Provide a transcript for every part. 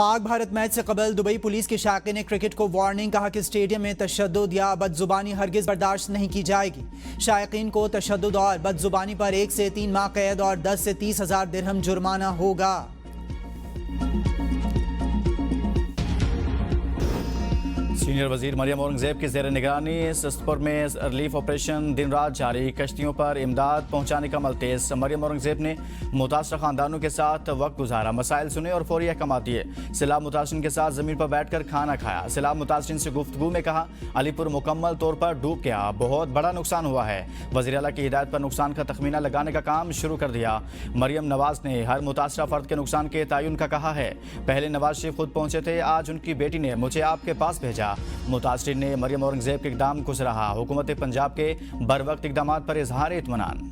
Pak Bharat match से कबल Dubai police के शाखे ने क्रिकेट को वार्निंग, कहा कि स्टेडियम में तशद्दुद या बदजुबानी हरगिज बर्दाश्त नहीं की जाएगी। शायकीन को तशद्दुद और बदजुबानी पर 1 से 3 माह कैद और 10 से 30 हजार दिरहम जुर्माना होगा। सीनियर वजीर मरियम औरंगजेब की ज़ेर निगरानी सस्तपुर में रिलीफ ऑपरेशन दिन रात जारी, कश्तियों पर इमदाद पहुंचाने का अमल तेज। मरियम औरंगजेब ने मुतासर खानदानों के साथ वक्त गुजारा, मसाइल सुने और फौरी अहकाम दिए। सैलाब मुतासरीन के साथ जमीन पर बैठकर खाना खाया। सैलाब मुतासरीन से गुफ्तगू में कहा, अलीपुर मुकम्मल तौर पर डूब गया, बहुत बड़ा नुकसान हुआ है। वज़ीर आला की हिदायत पर नुकसान का तखमीना लगाने का काम शुरू कर दिया। मरियम नवाज ने हर मुतासरा फर्द के नुकसान के तयन का कहा है। पहले नवाज शरीफ खुद पहुंचे थे, आज उनकी बेटी ने मुझे आपके पास भेजा। मुतासरीन ने मरियम औरंगजेब के इक़दाम को सराहा। हुकूमत पंजाब के बरवक्त इक़दामात पर इजहार इत्मीनान।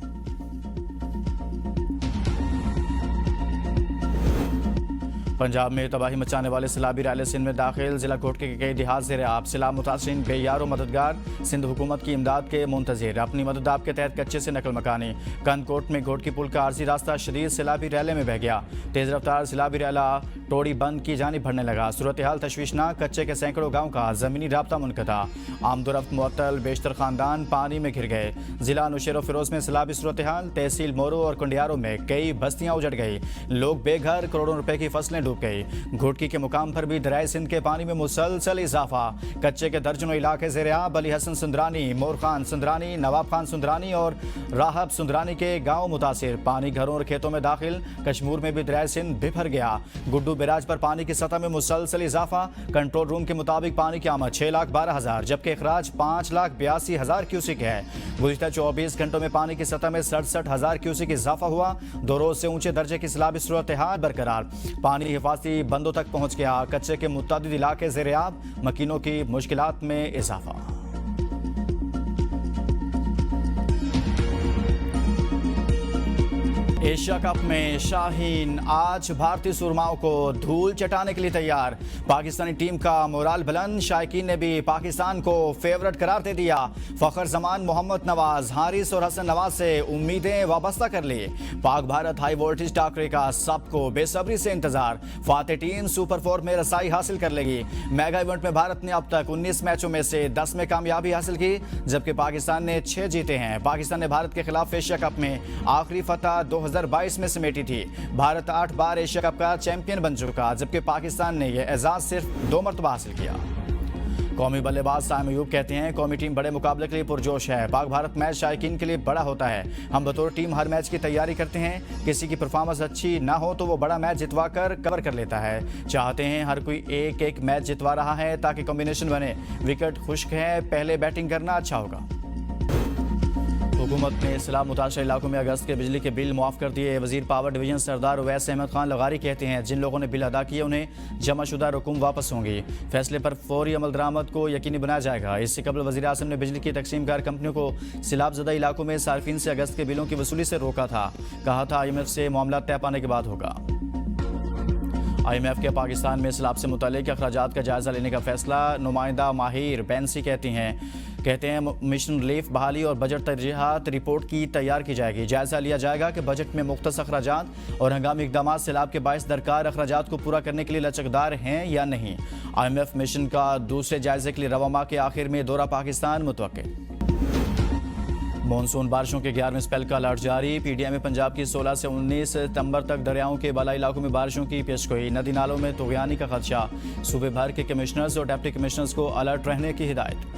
पंजाब में तबाही मचाने वाले सैलाबी रैली सिंध में दाखिल, जिला कोटके के कई देहात ज़ेर आब। सैलाब मुतासरीन बेयार मददगार, सिंध हुकूमत की इमदाद के मुंतज़िर। अपनी मदद आप के तहत कच्चे से नकल मकानी। कंदकोट में घोटकी पुल का आर्जी रास्ता शदीद सैलाबी रैले में बह गया। तेज़ रफ्तार सैलाबी रैला टोड़ी बंद की जानिब बढ़ने लगा। सूरत हाल तशवीशनाक, कच्चे के सैकड़ों गाँव का ज़मीनी राब्ता मुनक़ता। आमदोरफ्त मुअत्तल, बेशतर खानदान पानी में घिर गए। जिला नौशेरो फिरोज में सैलाबी सूरत हाल, तहसील मोरो और कुंडियारों में कई बस्तियाँ उजड़ गई। लोग बेघर, करोड़ों रुपए की फसलें डूब गई। घोटकी के मुकाम पर भी दरियाए सिंध के पानी में मुसलसल इजाफा। कच्चे के दर्जनों इलाके ज़ेर आब। अली हसन सुंदरानी, मोर खान सुंदरानी, नवाब खान सुंदरानी और राहब सुंदरानी के गांव मुतासिर। पानी घरों और खेतों में दाखिल। कश्मीर में भी दरियाए सिंध बिफर गया। गुड्डू बैराज पर पानी की सतह में मुसलसल इजाफा। कंट्रोल रूम के मुताबिक पानी की आमद 6,12,000 जबकि अखराज 5,82,000 क्यूसिक है। गुज़िश्ता 24 घंटों में पानी की सतह में 67,000 क्यूसिक इजाफा हुआ। 2 रोज से ऊंचे दर्जे की सैलाबी सूरत हाल बरकरार। पानी हिफाजती बंदों तक पहुंच गया। कच्चे के मुतअद्दिद इलाके ज़ेर आब। मकीनों की मुश्किलात में इजाफा। एशिया कप में शाहीन आज भारतीय सुरमाओं को धूल चटाने के लिए तैयार। पाकिस्तानी टीम का मोराल बुलंद, शायकीन ने भी पाकिस्तान को फेवरेट करार दे दिया। फखर जमान, मोहम्मद नवाज, हारिस और हसन नवाज से उम्मीदें वाबस्ता कर ली। पाक भारत हाई वोल्टेज टाकरे का सबको बेसब्री से इंतजार। फाते टीम सुपर 4 में रसाई हासिल कर लेगी। मेगा इवेंट में भारत ने अब तक 19 मैचों में से 10 में कामयाबी हासिल की, जबकि पाकिस्तान ने 6 जीते हैं। पाकिस्तान ने भारत के खिलाफ एशिया कप में आखिरी फतह 2022 में समेटी थी। भारत 8 बार एशिया कप का चैंपियन बन चुका, जबकि पाकिस्तान ने यह एजाज सिर्फ 2 मरतबा हासिल किया। कौमी बल्लेबाज साइम अयूब कहते हैं, कौमी टीम बड़े मुकाबले के लिए पुरजोश है। पाक भारत मैच शायकीन के लिए बड़ा होता है। हम बतौर टीम हर मैच की तैयारी करते हैं। किसी की परफॉर्मेंस अच्छी ना हो तो वो बड़ा मैच जितवा कर कवर कर लेता है। चाहते हैं हर कोई एक एक मैच जितवा रहा है ताकि कॉम्बिनेशन बने। विकेट खुश्क है, पहले बैटिंग करना अच्छा होगा। हुकूमत ने सैलाब मुतासर इलाकों में अगस्त के बिजली के बिल मुआफ़ कर दिए। वज़ीर पावर डिवीजन सरदार उवैस अहमद खान लगारी कहते हैं, जिन लोगों ने बिल अदा किए उन्हें जमाशुदा रकूम वापस होंगी। फैसले पर फौरी अमल दरामद को यकीनी बनाया जाएगा। इससे कबल वज़ीर आज़म ने बिजली की तकसीमकार कंपनियों को सैलाब ज़दा इलाकों में सार्फिन से अगस्त के बिलों की वसूली से रोका था। कहा था IMF से मामला तय पाने के बाद होगा। IMF के पाकिस्तान में सैलाब से मुताल्लिक अखराजात का जायजा लेने का फैसला। नुमाइंदा माहिर बैंसी कहते हैं मिशन रिलीफ, बहाली और बजट तरजीहात रिपोर्ट की तैयार की जाएगी। जायजा लिया जाएगा कि बजट में मुख्तस अखराजात और हंगामी इकदाम सैलाब के बायस दरकार अखराजात को पूरा करने के लिए लचकदार हैं या नहीं। IMF मिशन का दूसरे जायजे के लिए रवा माह के आखिर में दौरा पाकिस्तान मुतवक्किल। मानसून बारिशों के 11वें स्पेल का अलर्ट जारी। PDM में पंजाब की 16 से 19 सितंबर तक दरियाओं के बालाई इलाकों में बारिशों की पेशगोई। नदी नालों में तुग़यानी का खदशा। सूबे भर के कमिश्नर्स और डिप्टी कमिश्नर्स को अलर्ट रहने की हिदायत।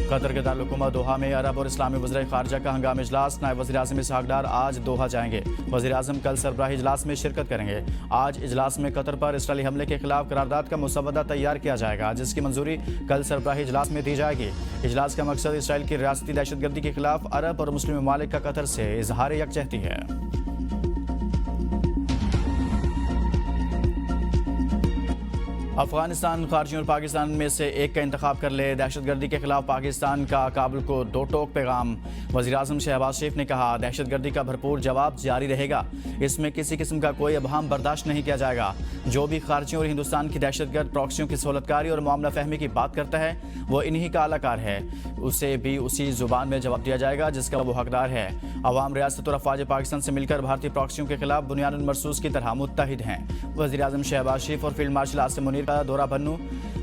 कतर के दारुल-हुकूमत दोहा में अरब और इस्लामी वज़ीर ख़ारजा का हंगामी इजलास। नायब वज़ीर आज़म इसहाक़ डार आज दोहा जाएंगे। वज़ीर आज़म कल सरबराही इजलास में शिरकत करेंगे। आज इजलास में कतर पर इसराइली हमले के खिलाफ करारदाद का मुसवदा तैयार किया जाएगा, जिसकी मंजूरी कल सरबराही इजलास में दी जाएगी। इजलास का मकसद इसराइल की रियासती दहशतगर्दी के खिलाफ अरब और मुस्लिम ममालिक का कतर से इजहार यकजहती है। अफगानिस्तान खारजियों और पाकिस्तान में से एक का इंतखाब कर ले। दहशतगर्दी के खिलाफ पाकिस्तान का काबुल को दो टोक पैगाम। वज़ीर-ए-आज़म शहबाज शरीफ ने कहा, दहशतगर्दी का भरपूर जवाब जारी रहेगा। इसमें किसी किस्म का कोई अबहम बर्दाश्त नहीं किया जाएगा। जो भी खारजियों और हिंदुस्तान की दहशतगर्द प्रॉक्सियों की सहूलतकारी और मामला फहमी की बात करता है वो इन्हीं का अलाकार है। उसे भी उसी जुबान में जवाब दिया जाएगा जिसका वो हकदार है। अवाम, रियासत और अफवाज पाकिस्तान से मिलकर भारतीय प्रॉक्सियों के खिलाफ बुनियादन मरसूस की तरह मुत्तहिद हैं। वज़ीर-ए-आज़म शहबाज शरीफ और फील्ड मार्शल आसिम मुनीर का दौरा बन्नू,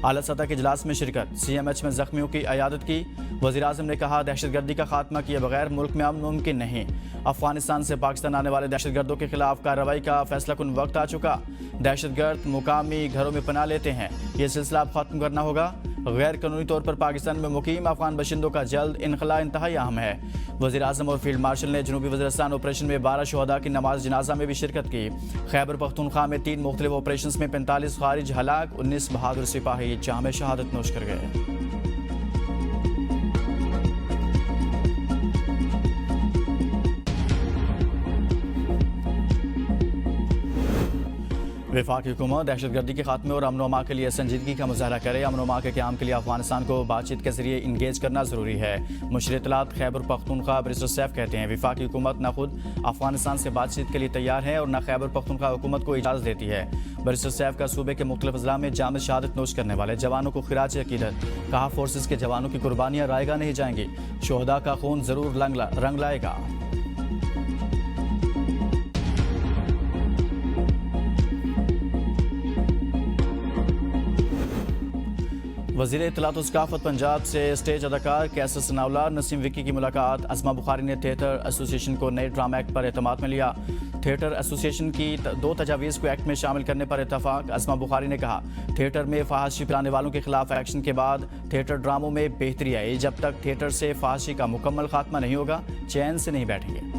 आला सतह के इजलास में शिरकत। CMH में जख्मियों की अयादत की। वज़ीर-ए-आज़म ने कहा, दहशतगर्दी का खात्मा किए बगैर मुल्क में अमन मुमकिन नहीं। अफगानिस्तान से पाकिस्तान आने वाले दहशतगर्दों के खिलाफ कार्रवाई का फैसला कुन वक्त आ चुका। दहशतगर्द मुकामी घरों में पनाह लेते हैं, ये सिलसिला अब खत्म करना होगा। गैर कानूनी तौर पर पाकिस्तान में मुकीम अफगान बशिंदों का जल्द इनखला इंतहाई अहम है। वज़ीर-ए-आज़म और फील्ड मार्शल ने जनूबी वज़ीरिस्तान ऑपरेशन में 12 शहदा की नमाज जनाजा में भी शिरकत की। खैबर पख्तूनख्वा में 3 मुख्तलिफ ऑपरेशन में 45 खारिज हलाक, 19 बहादुर सिपाही जाम शहादत नोश कर गए। वफाकी हुकूमत दहशतगर्दी के खात्मे और अमन अमा के लिए संजीदगी का मुजाहरा करे। अमन अमा के क़याम के लिए अफगानिस्तान को बातचीत के जरिए इंगेज करना ज़रूरी है। मुशीर इत्तलात खैबर पख्तूनख्वा बैरिस्टर सैफ कहते हैं, वफाकी हुकूमत न खुद अफगानिस्तान से बातचीत के लिए तैयार है और न खैबर पख्तूनख्वा हुकूमत को इजाज़त देती है। बैरिस्टर सैफ का सूबे के मुख्तलिफ अजला में जाम शहादत नोश करने वाले जवानों को खिराज अकीदत। कहा, फोर्सेस के जवानों की कुर्बानियाँ रायगा नहीं जाएंगी। शोहदा का खून ज़रूर रंग लाएगा। वज़ीर इत्तलात और सकाफ़त पंजाब से स्टेज अदाकार कैसर सनाउल्लाह नसीम विक्की की मुलाकात। अस्मा बुखारी ने थिएटर एसोसिएशन को नए ड्रामा एक्ट पर एतमाद में लिया। थिएटर एसोसिएशन की 2 तजावीज़ को एक्ट में शामिल करने पर इत्तफाक। अस्मा बुखारी ने कहा, थिएटर में फहाशी फैलाने वालों के खिलाफ एक्शन के बाद थिएटर ड्रामों में बेहतरी आई। जब तक थिएटर से फहाशी का मुकम्मल खात्मा नहीं होगा, चैन से नहीं बैठेंगे।